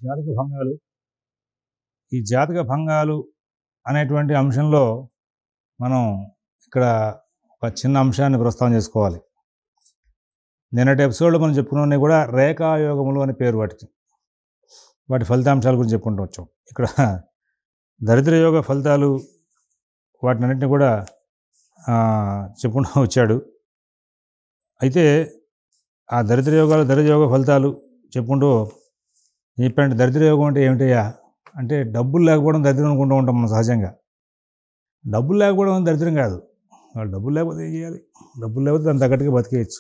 జాతక భంగాలు. ఈ జాతక భంగాలు అనేటువంటి అంశంలో మనం ఇక్కడ ఒక చిన్న అంశాన్ని ప్రస్తావన చేసుకోవాలి. నిన్నటి ఎపిసోడ్లో మనం చెప్పుకున్నవన్నీ కూడా రేఖాయోగములు అని పేరు వాటికి. వాటి ఫలితాంశాల గురించి చెప్పుకుంటూ వచ్చాం. ఇక్కడ దరిద్ర యోగ ఫలితాలు వాటినన్నింటినీ కూడా చెప్పుకుంటూ వచ్చాడు. అయితే ఆ దరిద్ర యోగ ఫలితాలు చెప్పుకుంటూ చెప్పండి. దరిద్ర యోగం అంటే ఏమిటయ్యా అంటే డబ్బులు లేకపోవడం దరిద్రం అనుకుంటూ ఉంటాం మనం సహజంగా. డబ్బులు లేకపోవడం దరిద్రం కాదు. వాళ్ళు డబ్బులు లేకపోతే ఏం చేయాలి? డబ్బులు లేకపోతే దాని తగ్గట్టుగా బతికేయచ్చు.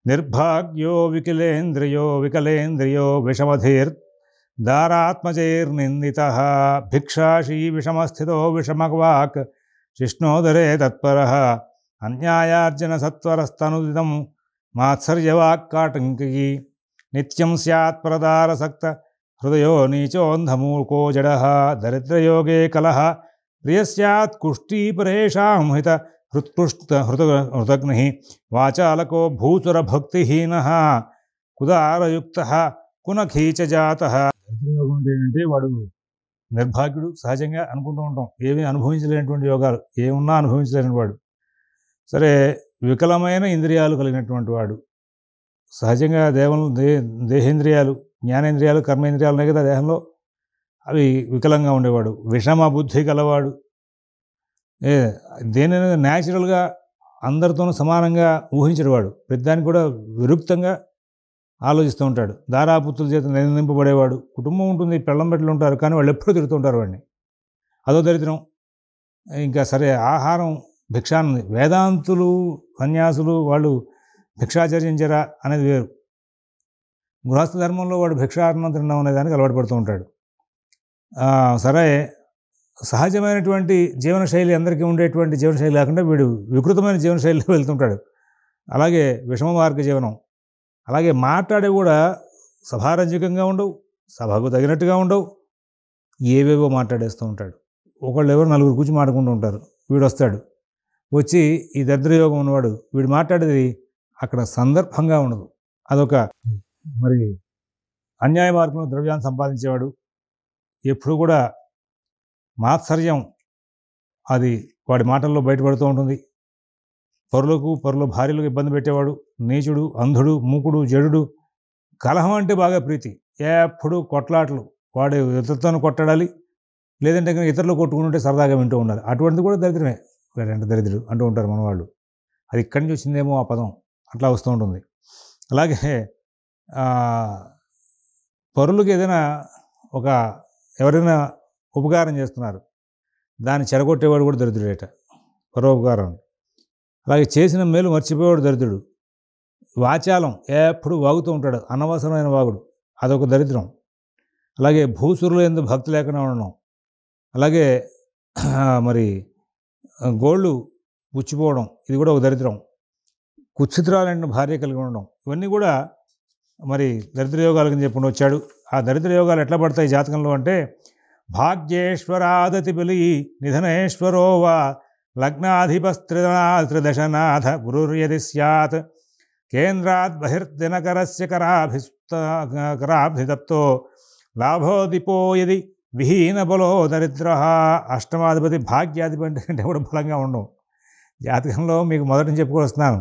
నిర్భాగ్యో వికలేంద్రియో విషమధీర్ దారాత్మజైర్నిందిత భిక్షాషీ విషమస్థితో విషమవాక్ శిష్ణోదరే తత్పర అన్యాయార్జన సత్వరస్తనుదితం మాత్సర్యవాక్కాటంకీ నిత్యం స్యాత్ ప్రదారసక్త హృదయో నీచోంధమూకో జడ దరిద్రయోగే కలహ ప్రియస్యాత్ కుష్టీపరేషాం హిత హృతగ్ని వాచాలకో భూసురభక్తిహీన కుదారయుక్త కునఖీచజాత. దరిద్రయోగం అంటే ఏంటంటే వాడు నిర్భాగ్యుడు సహజంగా అనుకుంటూ ఉంటాం. ఏమీ అనుభవించలేనటువంటి యోగాలు, ఏమున్నా అనుభవించలేని వాడు. సరే, వికలమైన ఇంద్రియాలు కలిగినటువంటి వాడు. సహజంగా దేహేంద్రియాలు, జ్ఞానేంద్రియాలు, కర్మేంద్రియాలు ఉన్నాయి కదా దేహంలో, అవి వికలంగా ఉండేవాడు. విషమ బుద్ధి గలవాడు. దేనిని న్యాచురల్గా అందరితోనూ సమానంగా ఊహించేవాడు. ప్రతిదానికి కూడా విరుక్తంగా ఆలోచిస్తూ ఉంటాడు. దారాపుత్రుల చేత నిందింపబడేవాడు. కుటుంబం ఉంటుంది, పెళ్ళం పెట్టలు ఉంటారు, కానీ వాళ్ళు ఎప్పుడూ తిరుగుతుంటారు వాడిని. అదో దరిద్రం. ఇంకా సరే, ఆహారం భిక్షాన్ని, వేదాంతులు సన్యాసులు వాళ్ళు భిక్షాచర్యించరా అనేది వేరు. గృహస్థ ధర్మంలో వాడు భిక్షాటనం తినడం అనే దానికి అలవాటు పడుతూ ఉంటాడు. సరే, సహజమైనటువంటి జీవనశైలి, అందరికీ ఉండేటువంటి జీవనశైలి లేకుండా వీడు వికృతమైన జీవనశైలిలో వెళ్తుంటాడు. అలాగే విషమ మార్గ జీవనం. అలాగే మాట్లాడే కూడా సభారంజకంగా ఉండవు, సభకు తగినట్టుగా ఉండవు, ఏవేవో మాట్లాడేస్తూ ఉంటాడు. ఒకళ్ళు ఎవరు నలుగురు కూర్చి మాట్లాడుకుంటూ ఉంటారు. వీడు వస్తాడు, వచ్చి ఈ దరిద్రయోగం ఉన్నవాడు వీడు మాట్లాడేది అక్కడ సందర్భంగా ఉండదు. అదొక మరి అన్యాయ మార్గంలో ద్రవ్యాన్ని సంపాదించేవాడు. ఎప్పుడు కూడా మాత్సర్యం అది వాడి మాటల్లో బయటపడుతూ ఉంటుంది. పరుల భార్యలకు ఇబ్బంది పెట్టేవాడు. నీచుడు, అంధుడు, మూకుడు, జడుడు. కలహం అంటే బాగా ప్రీతి. ఎప్పుడు కొట్లాటలు. వాడు ఇతరులతో కొట్టాడాలి, లేదంటే ఇతరులు కొట్టుకుంటుంటే సరదాగా వింటూ ఉండాలి. అటువంటిది కూడా దరిద్రమే. వీడంటే దరిద్రుడు అంటూ ఉంటారు మన వాళ్ళు. అది ఇక్కడి నుంచి వచ్చిందేమో ఆ పదం, అట్లా వస్తూ ఉంటుంది. అలాగే పరులకు ఏదైనా ఎవరైనా ఉపకారం చేస్తున్నారు, దాన్ని చెడగొట్టేవాడు కూడా దరిద్రుడేట. పరోపకారం. అలాగే చేసిన మేలు మర్చిపోయేవాడు దరిద్రుడు. వాచాలం, ఎప్పుడు వాగుతూ ఉంటాడు, అనవసరమైన వాగుడు, అదొక దరిద్రం. అలాగే భూసురులు ఎందుకు భక్తి లేకుండా ఉండడం. అలాగే మరి గోళ్ళు పుచ్చిపోవడం, ఇది కూడా ఒక దరిద్రం. కుత్సితురాలైన భార్య కలిగి ఉండడం, ఇవన్నీ కూడా మరి దరిద్ర యోగాల కింద చెప్పుకుంటూ వచ్చాడు. ఆ దరిద్ర యోగాలు ఎట్లా పడతాయి జాతకంలో అంటే, భాగ్యేశ్వరాదతి బలి నిధనేశ్వరో వా లగ్నాధిపస్త్రిదశనాథ గురుర్యది స్యాత్ కేంద్రాత్ బహిర్దినకరస్య కరాభిదప్తో లాభోదిపో యది విహీన బలో దరిద్ర. అష్టమాధిపతి భాగ్యాధిపతి అంటే కూడా బలంగా ఉండవు జాతకంలో. మీకు మొదటి నుంచి చెప్పుకొస్తున్నాను,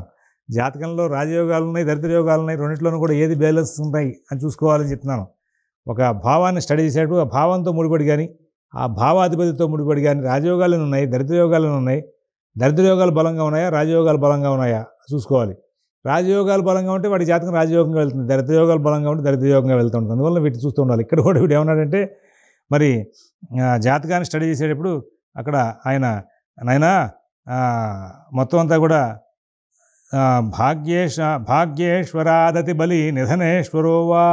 జాతకంలో రాజయోగాలు ఉన్నాయి, దరిద్ర యోగాలు ఉన్నాయి. రెండింటిలోనూ కూడా ఏది బ్యాలెన్స్ ఉంటాయి అని చూసుకోవాలని చెప్తున్నాను. ఒక భావాన్ని స్టడీ చేసేటప్పుడు ఆ భావంతో ముడిపడి కానీ, ఆ భావాధిపతితో ముడిపడి కానీ రాజయోగాలను ఉన్నాయి, దరిద్ర యోగాలను ఉన్నాయి. దరిద్ర యోగాలు బలంగా ఉన్నాయా, రాజయోగాలు బలంగా ఉన్నాయా చూసుకోవాలి. రాజయోగాలు బలంగా ఉంటే వాడి జాతకం రాజయోగంగా వెళ్తుంది, దరిద్ర యోగాలు బలంగా ఉంటే దరిద్ర యోగంగా వెళ్తూ ఉంటుంది. అందువల్ల వీటిని చూస్తూ ఉండాలి. ఇక్కడ కూడా వీడు ఏమన్నాడంటే, మరి జాతకాన్ని స్టడీ చేసేటప్పుడు అక్కడ నాయనా మొత్తం అంతా కూడా భాగ్యేశ్వరాదతి బలి నిధనేశ్వరోవా.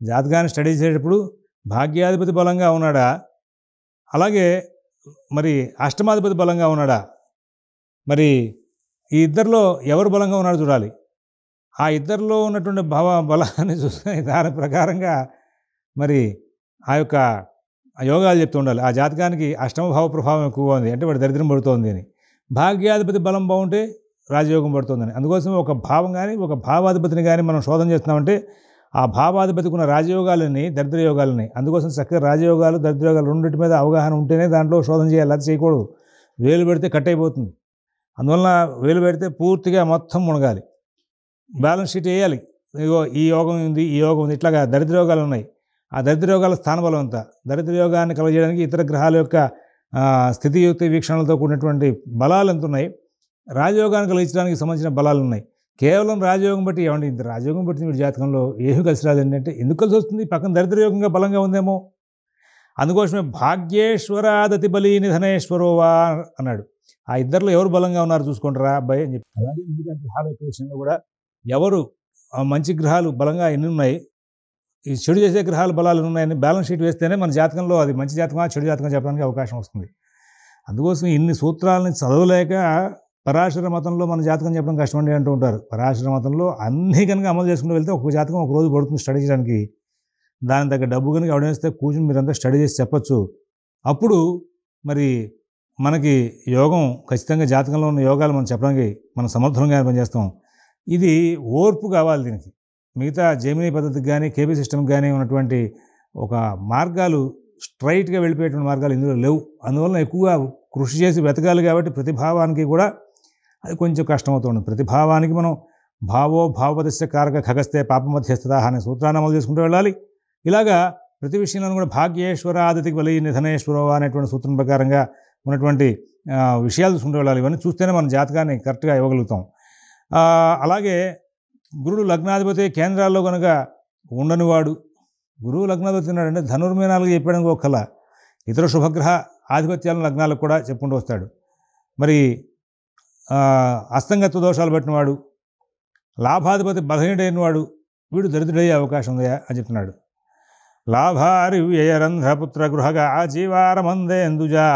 జాతకాన్ని స్టడీ చేసేటప్పుడు భాగ్యాధిపతి బలంగా ఉన్నాడా, అలాగే మరి అష్టమాధిపతి బలంగా ఉన్నాడా, మరి ఈ ఇద్దరిలో ఎవరు బలంగా ఉన్నాడో చూడాలి. ఆ ఇద్దరిలో ఉన్నటువంటి బలాన్ని చూస్తే దాని ప్రకారంగా మరి ఆ యొక్క యోగాలు చెప్తూ ఉండాలి. ఆ జాతకానికి అష్టమభావ ప్రభావం ఎక్కువగా ఉంది అంటే వాడు దరిద్రం పడుతోంది అని. భాగ్యాధిపతి బలం బాగుంటే రాజయోగం పడుతుందని. అందుకోసం ఒక భావం కానీ ఒక భావాధిపతిని కానీ మనం శోధన చేస్తున్నామంటే ఆ భావాధిపతికి ఉన్న రాజయోగాలని దరిద్ర యోగాలని. అందుకోసం చక్కగా రాజయోగాలు దరిద్రయోగాలు రెండింటి మీద అవగాహన ఉంటేనే దాంట్లో శోధన చేయాలి, అది చేయకూడదు. వేలు పెడితే కట్ అయిపోతుంది. అందువలన వేలు పెడితే పూర్తిగా మొత్తం మునగాలి. బ్యాలెన్స్ షీట్ వేయాలి. ఇగో ఈ యోగం ఉంది, ఈ యోగం ఉంది, ఇట్లాగా దరిద్ర యోగాలు ఉన్నాయి. ఆ దరిద్ర యోగాల స్థానబలం ఎంత, దరిద్ర యోగాన్ని కలగజేయడానికి ఇతర గ్రహాల యొక్క స్థితియుక్తి వీక్షణలతో కూడినటువంటి బలాలు ఎంత ఉన్నాయి, రాజయోగాన్ని కలిగించడానికి సంబంధించిన బలాలు ఉన్నాయి. కేవలం రాజయోగం బట్టి ఏమండి ఇంత రాజయోగం బట్టి వీడి జాతకంలో ఏమి కలిసి రాదండి అంటే ఎందుకు కలిసి వస్తుంది? పక్కన దరిద్రయోగంగా బలంగా ఉందేమో. అందుకోసమే భాగ్యేశ్వరాదతి బలి నిధనేశ్వరోవా అన్నాడు. ఆ ఇద్దరిలో ఎవరు బలంగా ఉన్నారు చూసుకుంటారా అబ్బాయి అని చెప్పి. అలాగే మిగతా గ్రహాల యొక్క విషయంలో కూడా ఎవరు మంచి గ్రహాలు బలంగా ఎన్ని ఉన్నాయి, ఈ చెడు చేసే గ్రహాలు బలాలు ఉన్నాయని బ్యాలెన్స్ షీట్ వేస్తేనే మన జాతకంలో అది మంచి జాతకమా చెడు జాతకం చెప్పడానికి అవకాశం వస్తుంది. అందుకోసం ఇన్ని సూత్రాలని చదవలేక పరాశర మతంలో మన జాతకం చెప్పడం కష్టమండి అంటూ ఉంటారు. పరాశర మతంలో అన్నీ కనుక అమలు చేసుకుంటూ వెళ్తే ఒక జాతకం ఒక రోజు పడుతుంది స్టడీ చేయడానికి. దాని దగ్గర డబ్బు కనుక ఎవడేస్తే కూర్చుని మీరంతా స్టడీ చేసి చెప్పచ్చు. అప్పుడు మరి మనకి యోగం ఖచ్చితంగా జాతకంలో ఉన్న యోగాలు మనం చెప్పడానికి మనం సమర్థంగా పనిచేస్తాం. ఇది ఓర్పు కావాలి దీనికి. మిగతా జెమినీ పద్ధతికి కానీ కేపీ సిస్టమ్కి కానీ ఉన్నటువంటి ఒక మార్గాలు స్ట్రైట్గా వెళ్ళిపోయేటువంటి మార్గాలు ఇందులో లేవు. అందువలన ఎక్కువగా కృషి చేసి వెతకాలి. కాబట్టి ప్రతిభావానికి కూడా అది కొంచెం కష్టమవుతుంది. ప్రతిభావానికి మనం భావోపదిశ్య కారక ఖగస్తే పాపమధ్యస్థత అనే సూత్రాన్ని అమలు చేసుకుంటూ వెళ్ళాలి. ఇలాగా ప్రతి విషయంలో కూడా భాగ్యేశ్వర ఆదితికి బలి నిధనేశ్వరో అనేటువంటి సూత్రం ప్రకారంగా ఉన్నటువంటి విషయాలు చూసుకుంటూ వెళ్ళాలి. ఇవన్నీ చూస్తేనే మన జాతకాన్ని కరెక్ట్గా ఇవ్వగలుగుతాం. అలాగే గురుడు లగ్నాధిపతి కేంద్రాల్లో కనుక ఉండనివాడు, గురువు లగ్నాధిపతి ఉన్నాడంటే ధనుర్మీనాలుగా చెప్పడానికి ఒక కళ, ఇతర శుభగ్రహ ఆధిపత్యాలను లగ్నాలకు కూడా చెప్పుకుంటూ వస్తాడు. మరి అస్తంగత్వ దోషాలు పట్టినవాడు, లాభాధిపతి బలహీనుడైన వాడు, వీడు దరిద్రుడయ్యే అవకాశం ఉందా అని చెప్తున్నాడు. లాభారి వ్యయరంధ్రపుత్ర గృహగా జీవారమందేందుజా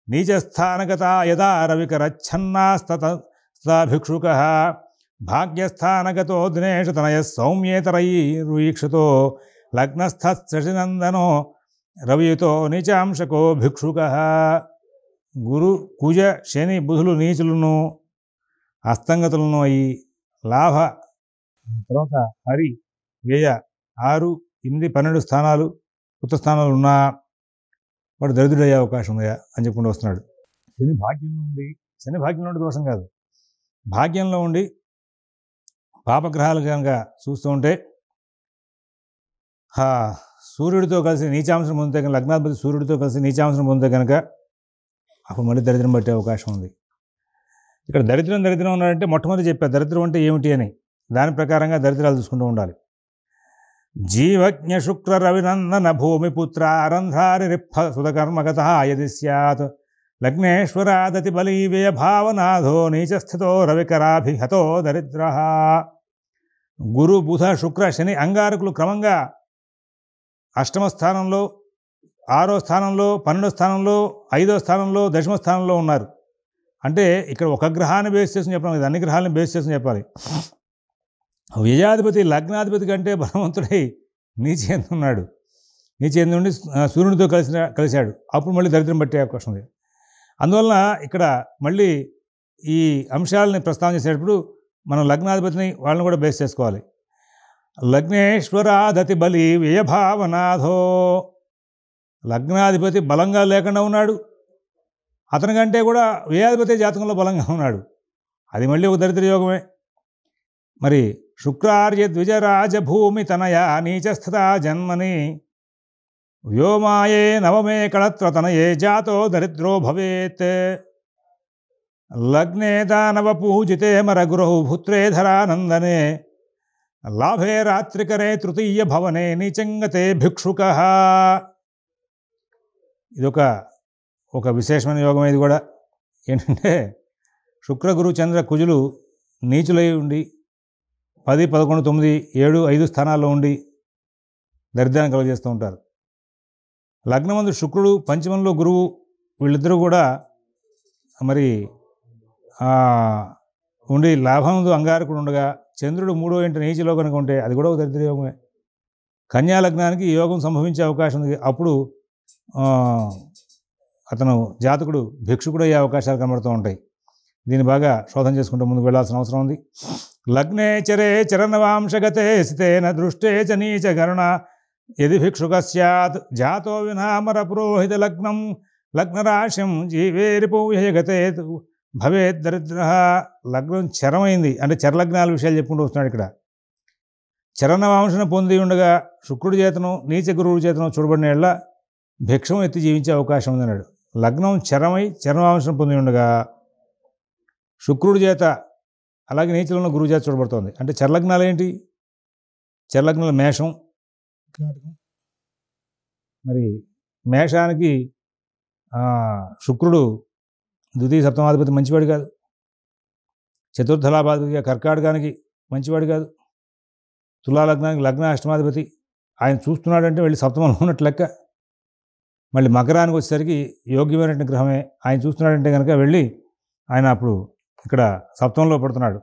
నీచస్థానగత యదా రవికరచ్ఛన్నాస్తభిక్షుక భాగ్యస్థానగతో దినేష తనయ సౌమ్యేతరైరుక్షతో లగ్నస్థశశినందనో రవియుతో నీచాంశకో భిక్షుక. గురు కుజ శని బుధులు నీచులను అస్తంగతులను అయ్యి లాభ తర్వాత హరి వ్యయ 6, 8, 12 స్థానాలు ఉత్త స్థానాలు ఉన్నా వాడు దరిద్రుడయ్యే అవకాశం ఉందా అని చెప్పుకుంటూ వస్తున్నాడు. శని భాగ్యంలో ఉండి, శని భాగ్యంలో ఉండే దోషం కాదు, భాగ్యంలో ఉండి పాపగ్రహాలు కనుక చూస్తూ ఉంటే సూర్యుడితో కలిసి నీచాంశం పొందితే కనుక, లగ్నాధిపతి సూర్యుడితో కలిసి నీచాంశం పొందితే కనుక అప్పుడు మళ్ళీ దరిద్రం పట్టే అవకాశం ఉంది. ఇక్కడ దరిద్రం ఉన్నాడంటే మొట్టమొదటి చెప్పారు దరిద్రం అంటే ఏమిటి అని. దాని ప్రకారంగా దరిద్రాలు చూసుకుంటూ ఉండాలి. జీవజ్ఞ శుక్ర రవినందన భూమిపుత్ర అరంధ్రారి రిప్ప సుధకర్మగత యది స్యాత్ లగ్నేశ్వరాదతి బలీ వ్యయ భావనాథో నీచస్థితో రవికరాభిహతో దరిద్ర. గురు బుధ శుక్ర శని అంగారకులు క్రమంగా 8వ స్థానంలో, 6వ స్థానంలో, 12వ స్థానంలో, 5వ స్థానంలో, 10వ స్థానంలో ఉన్నారు. అంటే ఇక్కడ ఒక గ్రహాన్ని బేస్ చేసుకుని చెప్పడం, ఇది అన్ని గ్రహాలను బేస్ చేసుకుని చెప్పాలి. వ్యయాధిపతి లగ్నాధిపతి కంటే బలవంతుడై నీచేందున్నాడు. నీచేందు నుండి సూర్యునితో కలిశాడు. అప్పుడు మళ్ళీ దరిద్రం పట్టే అవకాశం ఉంది. అందువలన ఇక్కడ మళ్ళీ ఈ అంశాలని ప్రస్తావన చేసేటప్పుడు మనం లగ్నాధిపతిని వాళ్ళని కూడా బేస్ చేసుకోవాలి. లగ్నేశ్వరాదతి బలి వ్యయభావనాథో, లగ్నాధిపతి బలంగా లేకుండా ఉన్నాడు, అతని కంటే కూడా వ్యయాధిపతి జాతకంలో బలంగా ఉన్నాడు. అది మళ్ళీ ఒక దరిద్ర యోగమే. మరి శుక్రార్య ద్విజరాజభూమి తనయ నీచస్థిత జన్మని వ్యోమాయే నవమే కళత్ర తనయే జాతో దరిద్రో భవేత్. లగ్నే దానవ పూజితే మరగురహు పుత్రేధరానందనే లాభే రాత్రికరే తృతీయ భవనే నీచంగతే భిక్షుక. ఇదొక విశేషమైన యోగం. ఇది కూడా ఏంటంటే శుక్ర గురు చంద్ర కుజులు నీచులై ఉండి 10, 11, 9, 7, 5 స్థానాల్లో ఉండి దరిద్రాన్ని కలుగజేస్తూ ఉంటారు. లగ్నమందు శుక్రుడు, పంచమంలో గురువు, వీళ్ళిద్దరూ కూడా మరి ఉండి లాభమందు అంగారకుడు ఉండగా చంద్రుడు 3వ ఇంటి నీచిలో కనుక ఉంటే అది కూడా ఒక దరిద్ర యోగమే. కన్యా లగ్నానికి ఈ యోగం సంభవించే అవకాశం ఉంది. అప్పుడు అతను జాతకుడు భిక్షుకుడు అయ్యే అవకాశాలు కనబడుతూ ఉంటాయి. దీన్ని బాగా శోధన చేసుకుంటూ ముందుకు వెళ్ళాల్సిన అవసరం ఉంది. లగ్నే చరే చరణవాంశగతే స్థితేన దృష్టే చ నీచ గరుణ యది భిక్షుక స్యాత్ జాతో వినామర పురోహిత లగ్నం లగ్నరాశిం జీవేరిపూయగతే భవేద్ దరిద్ర. లగ్నం చరమైంది అంటే చరలగ్నాల విషయాలు చెప్పుకుంటూ వస్తున్నాడు ఇక్కడ. చరణవాంశను పొంది ఉండగా శుక్రుడి చేతను నీచ గురువుడి చేతను చూడబడిన ఎళ్ళ భిక్షం ఎత్తి జీవించే అవకాశం ఉందన్నాడు. లగ్నం చరమై చరణవాంశను పొంది ఉండగా శుక్రుడి చేత అలాగే నీచలో ఉన్న గురువు చేత చూడబడుతోంది. అంటే చరలగ్నాలు ఏంటి? చరలగ్నాలు మేషం. మరి మేషానికి శుక్రుడు ద్వితీయ సప్తమాధిపతి మంచివాడు కాదు. చతుర్థ లాభాధిపతిగా కర్కాటకానికి మంచివాడు కాదు. తులాలగ్నానికి లగ్న అష్టమాధిపతి ఆయన చూస్తున్నాడంటే వెళ్ళి సప్తమంలో ఉన్నట్టు లెక్క. మళ్ళీ మకరానికి వచ్చేసరికి యోగ్యమైనటువంటి గ్రహమే ఆయన చూస్తున్నాడంటే కనుక వెళ్ళి ఆయన అప్పుడు ఇక్కడ సప్తమంలో పడుతున్నాడు.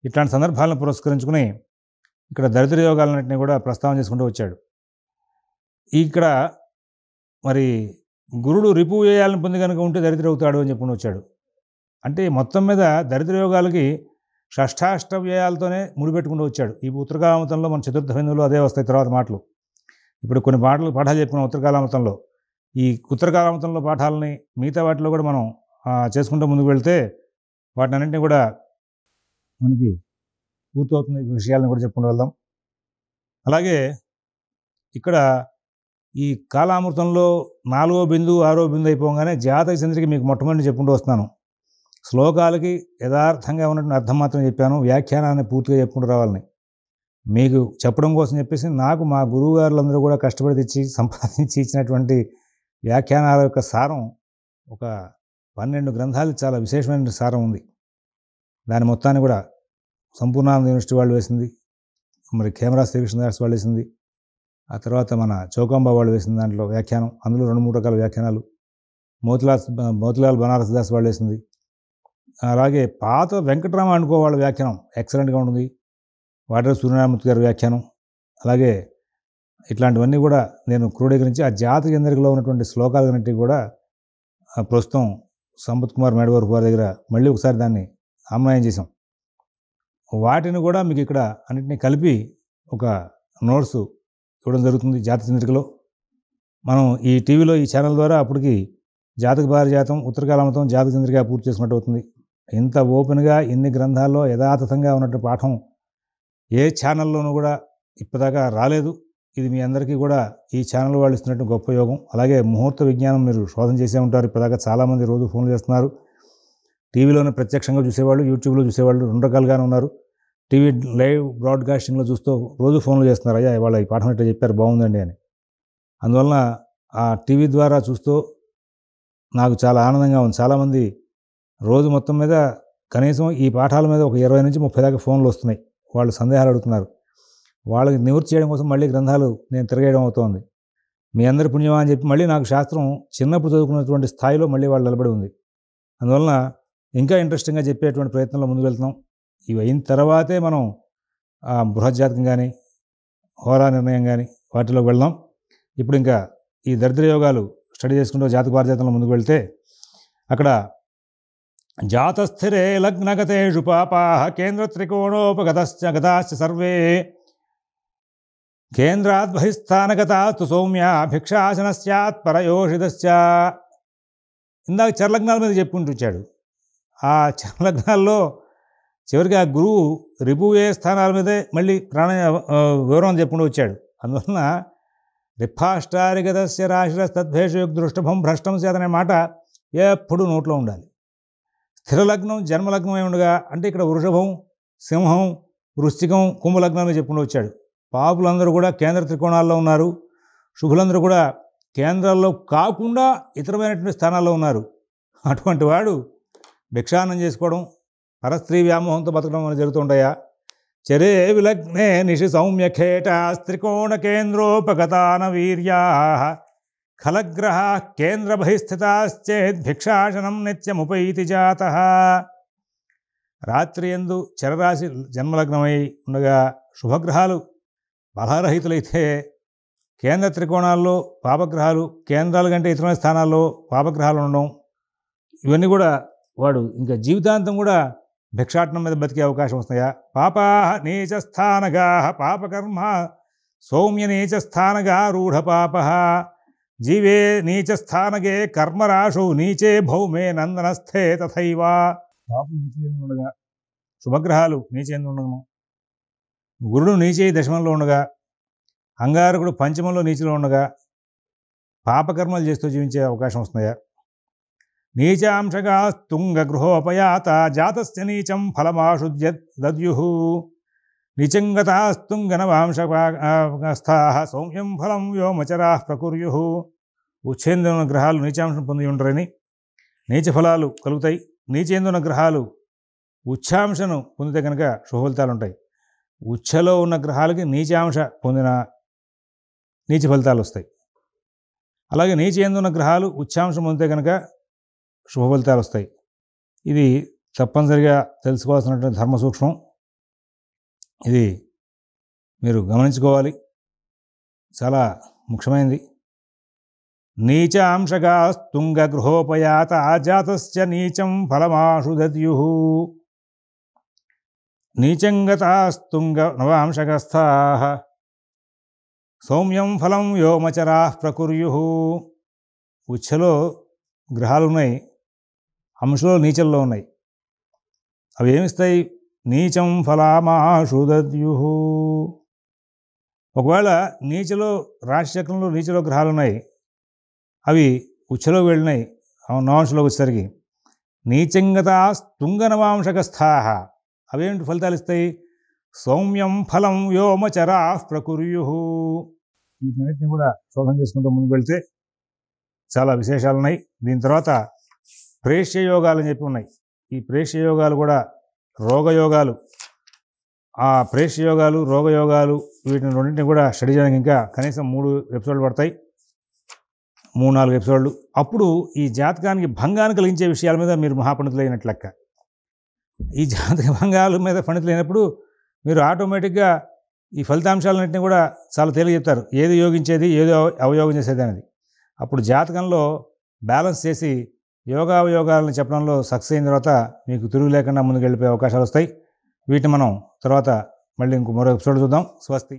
ఇట్లాంటి సందర్భాలను పురస్కరించుకుని ఇక్కడ దరిద్ర యోగాలన్నింటినీ కూడా ప్రస్తావన చేసుకుంటూ వచ్చాడు. ఇక్కడ మరి గురుడు రిపు వ్యయాలను పొంది కనుక ఉంటే దరిద్ర అవుతాడు అని చెప్పుకుని వచ్చాడు. అంటే మొత్తం మీద దరిద్ర యోగాలకి షష్ఠాష్ట వ్యయాలతోనే ముడిపెట్టుకుంటూ వచ్చాడు. ఈ ఉత్తరకాలామతంలో మన చతుర్థ బిందువులో అదే వస్తాయి తర్వాత మాటలు. ఇప్పుడు కొన్ని పాఠాలు చెప్పుకున్నాం ఉత్తరకాలామతంలో. ఈ ఉత్తరకాలామతంలో పాఠాలని మిగతా వాటిలో కూడా మనం చేసుకుంటూ ముందుకు వెళ్తే వాటిని అన్నింటినీ కూడా మనకి పూర్తవుతున్న విషయాలను కూడా చెప్పుకుంటూ వెళ్దాం. అలాగే ఇక్కడ ఈ కాలామృతంలో 4వ బిందువు 6వ బిందువు అయిపోగానే జాతక చంద్రిక మీకు మొట్టమొదటి చెప్పుకుంటూ వస్తున్నాను. శ్లోకాలకి యథార్థంగా ఉన్నటువంటి అర్థం మాత్రం చెప్పాను, వ్యాఖ్యానాన్ని పూర్తిగా చెప్పుకుంటూ రావాలని మీకు చెప్పడం కోసం చెప్పేసి నాకు మా గురువుగారులందరూ కూడా కష్టపడి తెచ్చి సంపాదించి ఇచ్చినటువంటి వ్యాఖ్యానాల యొక్క సారం ఒక 12 గ్రంథాలు చాలా విశేషమైన సారం ఉంది. దాని మొత్తాన్ని కూడా సంపూర్ణానంద యూనివర్సిటీ వాళ్ళు వేసింది, మరి కెమెరా శ్రీకృష్ణదాస్ వాళ్ళు వేసింది, ఆ తర్వాత మన చౌకంబా వాళ్ళు వేసింది దాంట్లో వ్యాఖ్యానం. అందులో 2-3 రకాల వ్యాఖ్యానాలు. మోతిలాల్ బనారస్ దాస్ వాళ్ళు వేసింది. అలాగే పాత వెంకటరామ అనుకో వాళ్ళ వ్యాఖ్యానం ఎక్సలెంట్గా ఉంటుంది. వాటర్ సూర్యనారాయణమూర్తి గారి వ్యాఖ్యానం. అలాగే ఇట్లాంటివన్నీ కూడా నేను క్రోడీకరించి ఆ జాతక చంద్రికలో ఉన్నటువంటి శ్లోకాలన్నింటినీ కూడా ప్రస్తుతం సంపత్ కుమార్ మేడవరపు వారి దగ్గర మళ్ళీ ఒకసారి దాన్ని ఆమ్నాయం చేసాం. వాటిని కూడా మీకు ఇక్కడ అన్నింటినీ కలిపి ఒక నోట్స్ ఇవ్వడం జరుగుతుంది జాతక చంద్రికలో. మనం ఈ టీవీలో ఈ ఛానల్ ద్వారా అప్పటికి జాతక పారిజాతం ఉత్తరకాలామతం జాతక చంద్రిక పూర్తి చేసుకున్నట్టు అవుతుంది. ఇంత ఓపెన్గా ఇన్ని గ్రంథాల్లో యథాతథంగా ఉన్నట్టు పాఠం ఏ ఛానల్లోనూ కూడా ఇప్పటిదాకా రాలేదు. ఇది మీ అందరికీ కూడా ఈ ఛానల్ వాళ్ళు ఇస్తున్నట్టు గొప్ప యోగం. అలాగే ముహూర్త విజ్ఞానం మీరు శోధన చేసే ఉంటారు. ఇప్పటిదాకా చాలామంది రోజు ఫోన్లు చేస్తున్నారు. టీవీలోనే ప్రత్యక్షంగా చూసేవాళ్ళు, యూట్యూబ్లో చూసేవాళ్ళు 2 రకాలుగానే ఉన్నారు. టీవీ లైవ్ బ్రాడ్కాస్టింగ్లో చూస్తూ రోజు ఫోన్లు చేస్తున్నారు, అయ్యా ఇవాళ ఈ పాఠం ఎట్లా చెప్పారు బాగుందండి అని. అందువలన ఆ టీవీ ద్వారా చూస్తూ నాకు చాలా ఆనందంగా ఉంది. చాలామంది రోజు మొత్తం మీద కనీసం ఈ పాఠాల మీద ఒక 20 నుంచి 30 దాకా ఫోన్లు వస్తున్నాయి. వాళ్ళు సందేహాలు అడుగుతున్నారు. వాళ్ళకి నివృత్తి చేయడం కోసం మళ్ళీ గ్రంథాలు నేను తిరగేయడం అవుతోంది. మీ అందరి పుణ్యమా అని చెప్పి మళ్ళీ నాకు శాస్త్రం చిన్నప్పుడు చదువుకున్నటువంటి స్థాయిలో మళ్ళీ వాళ్ళు నిలబడి ఉంది. అందువలన ఇంకా ఇంట్రెస్టింగ్గా చెప్పేటువంటి ప్రయత్నంలో ముందుకు వెళ్తున్నాం. ఇవి అయిన తర్వాతే మనం బృహజ్జాతకం కానీ హోరా నిర్ణయం కానీ వాటిలోకి వెళ్దాం. ఇప్పుడు ఇంకా ఈ దరిద్ర యోగాలు స్టడీ చేసుకుంటూ జాతక పారిజాతంలో ముందుకు వెళ్తే అక్కడ జాతస్థిరే లగ్నగతేషు పాపాః కేంద్ర త్రికోణోపగతాశ్చ సర్వే కేంద్రాద్ బహిస్థానగతాస్తు సౌమ్య భిక్షాసన స్యాత్ పరయోషితశ్చ. ఇందాక చరలగ్నాల మీద చెప్పుకుంటూ వచ్చాడు. ఆ చరలగ్నాల్లో చివరికి ఆ గురువు రిపువే స్థానాల మీదే మళ్ళీ వివరం చెప్పుకుంటూ వచ్చాడు. అందువలన రిప్పాష్టారిగతస్య రాశిరస్తద్భేషు దృష్టభం భ్రష్టం చేత అనే మాట ఎప్పుడు నోట్లో ఉండాలి. స్థిరలగ్నం జన్మలగ్నం అయి ఉండగా అంటే ఇక్కడ వృషభం, సింహం, వృశ్చికం, కుంభలగ్నం చెప్పుకుంటూ వచ్చాడు. పాపులందరూ కూడా కేంద్ర త్రికోణాల్లో ఉన్నారు. శుభులందరూ కూడా కేంద్రాల్లో కాకుండా ఇతరమైనటువంటి స్థానాల్లో ఉన్నారు. అటువంటి వాడు భిక్షాన్నం చేసుకోవడం, పరస్త్రీ వ్యామోహంతో బతకడం అని జరుగుతుంటాయా? చరే విలగ్నే నిషి సౌమ్యఖేట త్రికోణ కేంద్రోపగతాన వీర్యా ఖలగ్రహ కేంద్ర బహిస్థితాశ్చేద్ భిక్షాసనం నిత్యముపైతి జాతః. రాత్రి యందు చరరాశి జన్మలగ్నమై ఉండగా శుభగ్రహాలు బలరహితులైతే కేంద్ర త్రికోణాల్లో పాపగ్రహాలు, కేంద్రాల కంటే ఇతరమైన స్థానాల్లో పాపగ్రహాలు ఉండడం, ఇవన్నీ కూడా వాడు ఇంకా జీవితాంతం కూడా భిక్షాటనం మీద బతికే అవకాశం వస్తాయా? పాపా నీచస్థానగా పాపకర్మ సౌమ్య నీచస్థానగా రూఢపాప జీవే నీచస్థానగే కర్మరాశౌ నీచే భౌమే నందనస్థే తథైవ. పాపం నీచేందు ఉండగా, శుభగ్రహాలు నీచేందు ఉండను, గురుడు నీచే దశమంలో ఉండగా, అంగారకుడు పంచమంలో నీచలో ఉండగా పాపకర్మలు చేస్తూ జీవించే అవకాశం వస్తున్నాయా? నీచాంశగా తుంగ గృహోపయాత జాతస్య నీచం ఫలమాశుద్య దద్యుః నిచంగతాస్తుంగనవాంశస్థాః సౌమ్యం ఫలం వ్యోమచరాః ప్రకుర్యుః. ఉచ్ఛేందున గ్రహాలు నీచాంశం పొంది ఉంటారని నీచ ఫలాలు కలుగుతాయి. నీచేందున గ్రహాలు ఉచ్ఛాంశను పొందితే కనుక శుభఫలితాలు ఉంటాయి. ఉచ్ఛలో ఉన్న గ్రహాలకి నీచాంశ పొందిన నీచ ఫలితాలు వస్తాయి. అలాగే నీచేందున గ్రహాలు ఉచ్ఛాంశం పొందితే కనుక శుభ ఫలితాలు వస్తాయి. ఇది తప్పనిసరిగా తెలుసుకోవాల్సినటువంటి ధర్మ సూక్ష్మం. ఇది మీరు గమనించుకోవాలి, చాలా ముఖ్యమైనది. నీచాంశగా స్తుంగ గృహోపయాత జాతస్య నీచం ఫలమాశు దద్యుః నీచంగతాస్తుంగ నవాంశగస్థాః సౌమ్యం ఫలం వ్యోమచరాః ప్రకుర్యుః. ఉచ్ఛలో గ్రహాలు ఉన్నాయి, అంశలో నీచల్లో ఉన్నాయి. అవి ఏమిస్తాయి? నీచం ఫలమాశు దద్యుః. ఒకవేళ నీచలో రాశిచక్రంలో నీచలో గ్రహాలు ఉన్నాయి, అవి ఉచ్ఛలో వెళ్ళినాయి, నవాంశలోకి వచ్చేసరికి నీచంగతాస్తుంగ నవాంశగస్థాః. అవేంటి ఫలితాలు ఇస్తాయి? సౌమ్యం ఫలం వ్యోమచరాః ప్రకుర్యుః. వీటినన్నింటినీ కూడా శోధన చేసుకుంటూ ముందుకు వెళ్తే చాలా విశేషాలు ఉన్నాయి. దీని తర్వాత ప్రేష్యయోగాలు అని చెప్పి ఉన్నాయి. ఈ ప్రేష్యయోగాలు కూడా రోగయోగాలు. ఆ ప్రేష్యయోగాలు, రోగయోగాలు, వీటిని రెండింటిని కూడా స్టడీ చేయడానికి ఇంకా కనీసం 3 ఎపిసోడ్లు పడతాయి, 3-4 ఎపిసోడ్లు. అప్పుడు ఈ జాతకానికి భంగాన్ని కలిగించే విషయాల మీద మీరు మహాపండితులైనట్లు లెక్క. ఈ జాతక భంగాల మీద పండితులైనప్పుడు మీరు ఆటోమేటిక్గా ఈ ఫలితాంశాలన్నింటినీ కూడా చాలా తేలిక చెప్తారు, ఏది యోగించేది ఏది అవయోగం చేసేది అనేది. అప్పుడు జాతకంలో బ్యాలెన్స్ చేసి యోగావయోగాలను చెప్పడంలో సక్సెస్ అయిన తర్వాత మీకు తిరుగు లేకుండా ముందుకు వెళ్ళిపోయే అవకాశాలు వస్తాయి. వీటిని మనం తర్వాత మళ్ళీ మరో ఎపిసోడ్ చూద్దాం. స్వస్తి.